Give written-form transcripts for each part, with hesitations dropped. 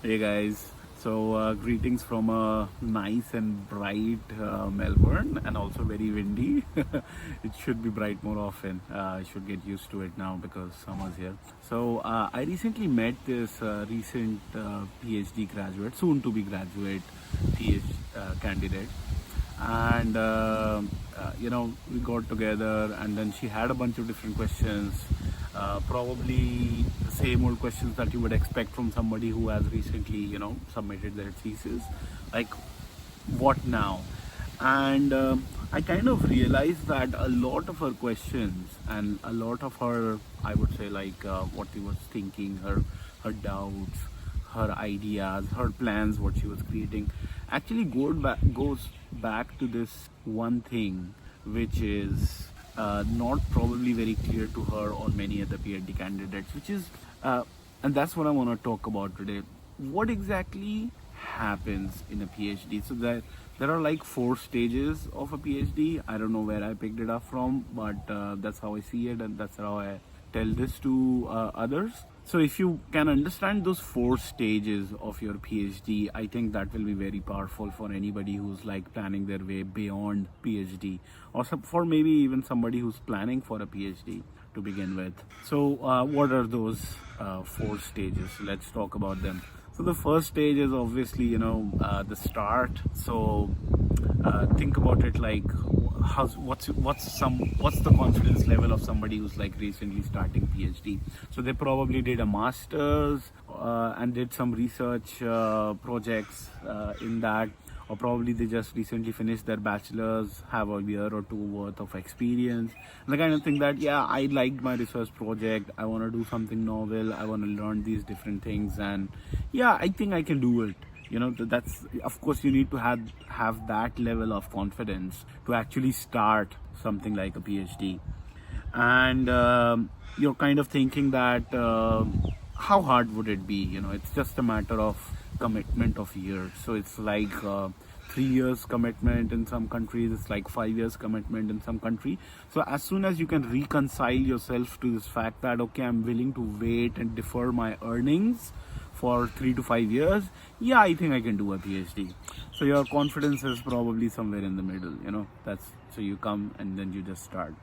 Hey guys, greetings from a nice and bright Melbourne, and also very windy. It should be bright more often. I should get used to it now because summer's here. I recently met this recent PhD graduate, soon to be graduate PhD candidate, and we got together, and then she had a bunch of different questions, probably the same old questions that you would expect from somebody who has recently submitted their thesis, like what now. And I kind of realized that a lot of her questions and a lot of her, I would say, what she was thinking, her doubts, her ideas, her plans, what she was creating, actually goes back to this one thing, which is not probably very clear to her or many other PhD candidates, which is, and that's what I want to talk about today. What exactly happens in a PhD? So there are like 4 stages of a PhD. I don't know where I picked it up from, but that's how I see it, and that's how I tell this to others. So if you can understand those 4 stages of your PhD, I think that will be very powerful for anybody who's like planning their way beyond PhD, or for maybe even somebody who's planning for a PhD to begin with. So what are those 4 stages? Let's talk about them. So the first stage is obviously the start. So think about it like what's the confidence level of somebody who's like recently starting PhD. So they probably did a master's and did some research projects in that, or probably they just recently finished their bachelor's, have a year or two worth of experience, and the kind of thing that, yeah, I liked my research project, I want to do something novel, I want to learn these different things, and yeah, I think I can do it. That's, of course, you need to have that level of confidence to actually start something like a PhD. And you're kind of thinking that how hard would it be? It's just a matter of commitment of years. So it's like 3 years commitment in some countries, it's like 5 years commitment in some country. So as soon as you can reconcile yourself to this fact that, okay, I'm willing to wait and defer my earnings for 3 to 5 years, yeah, I think I can do a PhD. So your confidence is probably somewhere in the middle. That's, so you come and then you just start.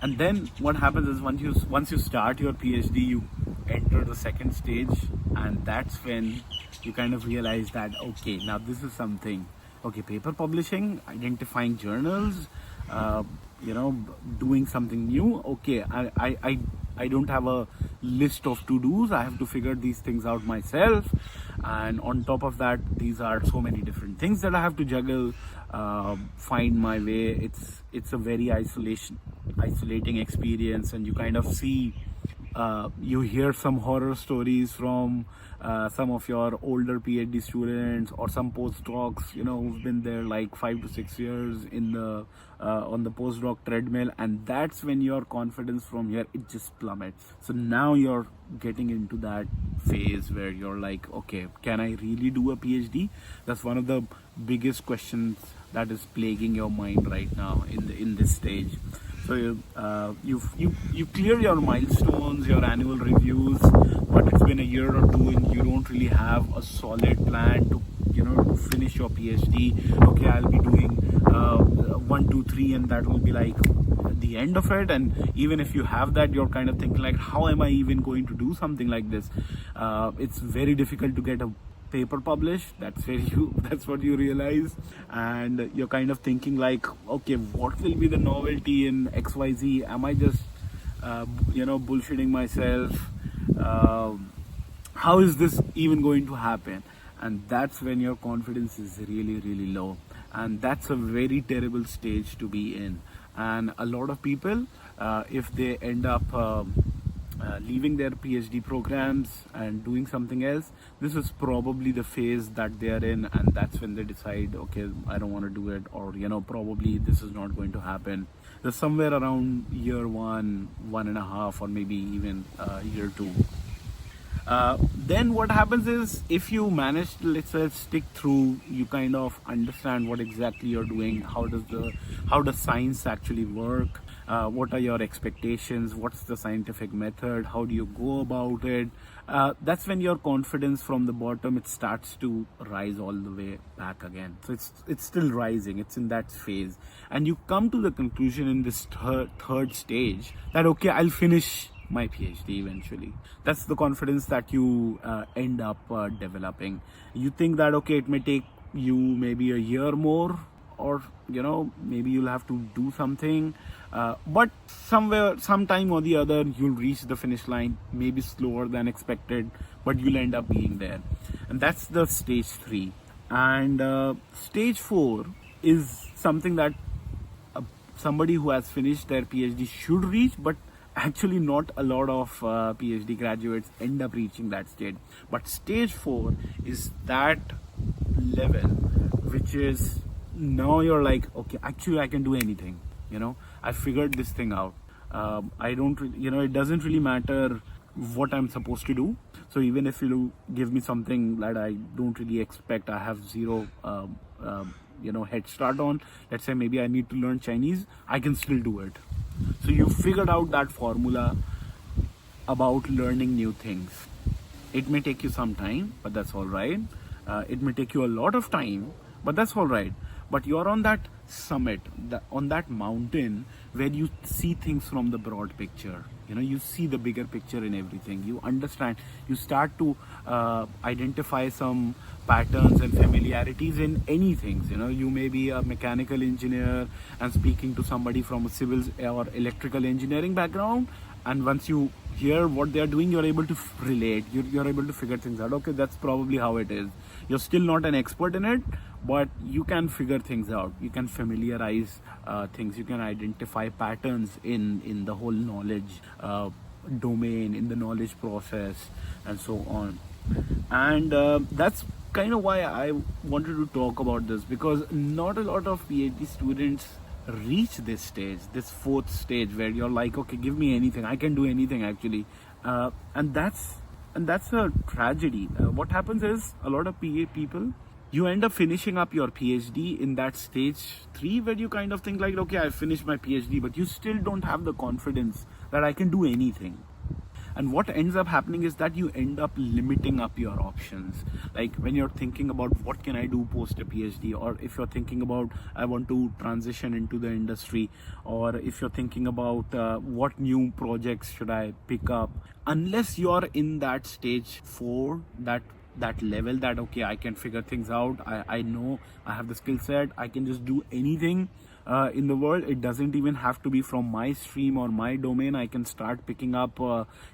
And then what happens is, once you start your PhD, you enter the second stage, and that's when you kind of realize that, okay, now this is something. Okay, paper publishing, identifying journals, doing something new. Okay, I don't have a list of to-dos. I have to figure these things out myself. And on top of that, these are so many different things that I have to juggle, find my way. It's a very isolating experience, and you kind of see, you hear some horror stories from some of your older PhD students or some postdocs, who've been there like 5 to 6 years in the on the postdoc treadmill, and that's when your confidence from here, it just plummets. So now you're getting into that phase where you're like, okay, can I really do a PhD? That's one of the biggest questions that is plaguing your mind right now in this stage. So you clear your milestones, your annual reviews, but it's been a year or two and you don't really have a solid plan to to finish your PhD. Okay, I'll be doing 1, 2, 3, and that will be like the end of it. And even if you have that, you're kind of thinking like, how am I even going to do something like this? It's very difficult to get a paper published. That's what you realize, and you're kind of thinking like, okay, what will be the novelty in XYZ? Am I just bullshitting myself? How is this even going to happen? And that's when your confidence is really, really low, and that's a very terrible stage to be in. And a lot of people, if they end up leaving their PhD programs and doing something else, this is probably the phase that they are in, and that's when they decide, okay, I don't want to do it, or probably this is not going to happen. There's somewhere around year 1, 1.5, or maybe even year 2. Then what happens is, if you manage to, let's say, stick through, you kind of understand what exactly you're doing, how does science actually work, what are your expectations, what's the scientific method, how do you go about it. That's when your confidence from the bottom, it starts to rise all the way back again. So it's still rising, it's in that phase, and you come to the conclusion in this third stage that okay, I'll finish my PhD eventually. That's the confidence that you end up developing. You think that okay, it may take you maybe a year more, or maybe you'll have to do something, but sometime or the other, you'll reach the finish line, maybe slower than expected, but you'll end up being there. And that's the stage 3. And stage 4 is something that somebody who has finished their PhD should reach, but actually not a lot of PhD graduates end up reaching that stage. But stage 4 is that level which is, now you're like, okay, actually I can do anything. I figured this thing out. I don't it doesn't really matter what I'm supposed to do. So even if you give me something that I don't really expect, I have zero head start on, let's say maybe I need to learn Chinese, I can still do it. So you figured out that formula about learning new things. It may take you some time, but that's all right. It may take you a lot of time, but that's all right. But you're on that summit, on that mountain where you see things from the broad picture. You see the bigger picture in everything. You understand. You start to identify some patterns and familiarities in anything. You may be a mechanical engineer and speaking to somebody from a civil or electrical engineering background, and once you hear what they are doing, you're able to relate. You're able to figure things out. Okay, that's probably how it is. You're still not an expert in it, but you can figure things out. You can familiarize things. You can identify patterns in the whole knowledge domain, in the knowledge process, and so on. And that's kind of why I wanted to talk about this, because not a lot of PhD students reach this stage, this 4th stage, where you're like, okay, give me anything, I can do anything actually. And that's a tragedy. What happens is, a lot of PA people, you end up finishing up your PhD in that stage 3 where you kind of think like, okay, I finished my PhD, but you still don't have the confidence that I can do anything. And what ends up happening is that you end up limiting up your options. Like when you're thinking about what can I do post a PhD, or if you're thinking about I want to transition into the industry, or if you're thinking about what new projects should I pick up, unless you're in that stage 4, that level that okay, I can figure things out, I know I have the skill set, I can just do anything in the world. It doesn't even have to be from my stream or my domain. I can start picking up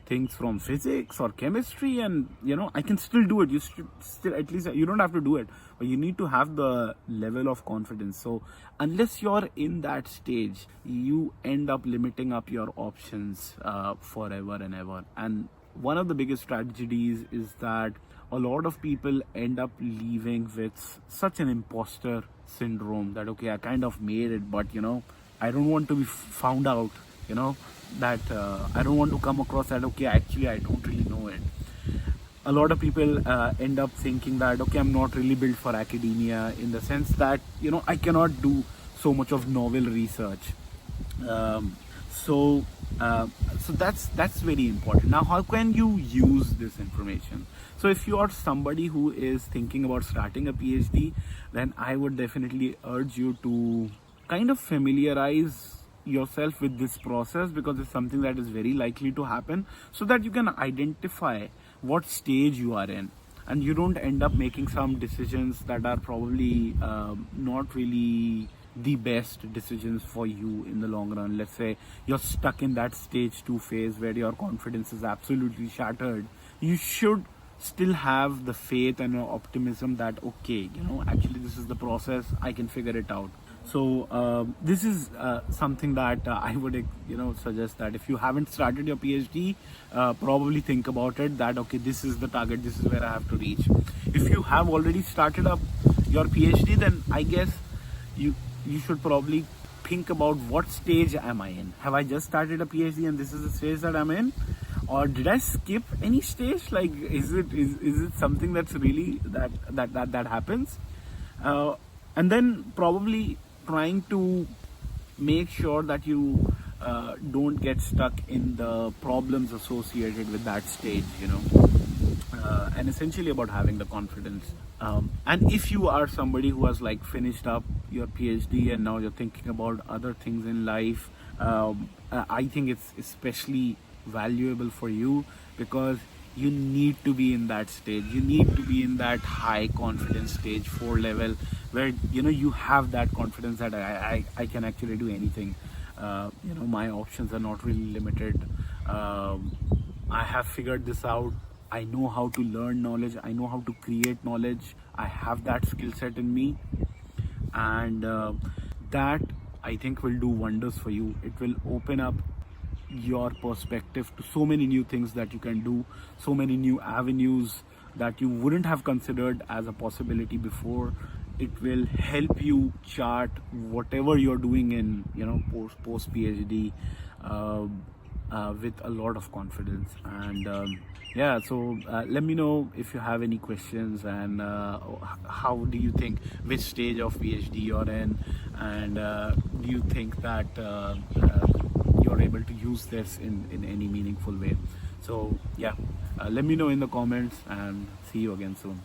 things from physics or chemistry, and I can still do it. You should still, at least you don't have to do it, but you need to have the level of confidence. So unless you're in that stage, you end up limiting up your options forever and ever. And one of the biggest tragedies is that a lot of people end up leaving with such an imposter syndrome that okay, I kind of made it, but I don't want to be found out, that I don't want to come across that okay, actually I don't really know it. A lot of people end up thinking that okay, I'm not really built for academia, in the sense that I cannot do so much of novel research. So that's very important. Now, how can you use this information? So if you are somebody who is thinking about starting a PhD, then I would definitely urge you to kind of familiarize yourself with this process, because it's something that is very likely to happen, so that you can identify what stage you are in, and you don't end up making some decisions that are probably not really the best decisions for you in the long run. Let's say you're stuck in that stage 2 phase where your confidence is absolutely shattered. You should still have the faith and optimism that okay, actually this is the process, I can figure it out. So this is something that I would suggest, that if you haven't started your PhD, probably think about it, that okay, this is the target, this is where I have to reach. If you have already started up your PhD, then I guess you should probably think about what stage am I in. Have I just started a PhD and this is the stage that I'm in, or did I skip any stage? Like is it something that's really that happens? And then probably trying to make sure that you don't get stuck in the problems associated with that stage, and essentially about having the confidence. And if you are somebody who has like finished up your PhD and now you're thinking about other things in life, I think it's especially valuable for you, because you need to be in that stage. You need to be in that high confidence stage 4 level, where you have that confidence that I can actually do anything. My options are not really limited. I have figured this out. I know how to learn knowledge. I know how to create knowledge. I have that skill set in me, and that I think will do wonders for you. It will open up your perspective to so many new things that you can do, so many new avenues that you wouldn't have considered as a possibility before. It will help you chart whatever you're doing in post PhD, with a lot of confidence. And yeah, so let me know if you have any questions, and how do you think, which stage of PhD you're in, and do you think that you're able to use this in any meaningful way. So yeah, let me know in the comments, and see you again soon.